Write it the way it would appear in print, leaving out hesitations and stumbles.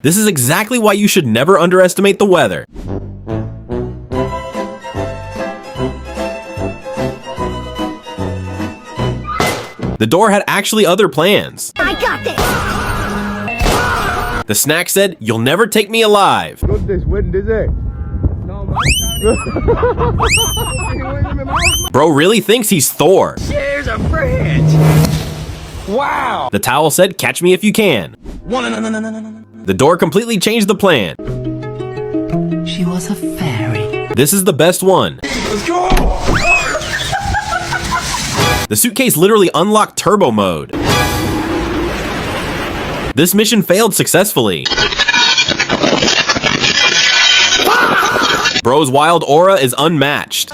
This is exactly why you should never underestimate the weather. The door had actually other plans. I got this! The snack said, "You'll never take me alive." Not this wind, is it? Bro really thinks he's Thor. Here's a bridge! Wow! The towel said, "Catch me if you can." The door completely changed the plan. She was a fairy. This is the best one. Let's go! The suitcase literally unlocked turbo mode. This mission failed successfully. Bro's wild aura is unmatched.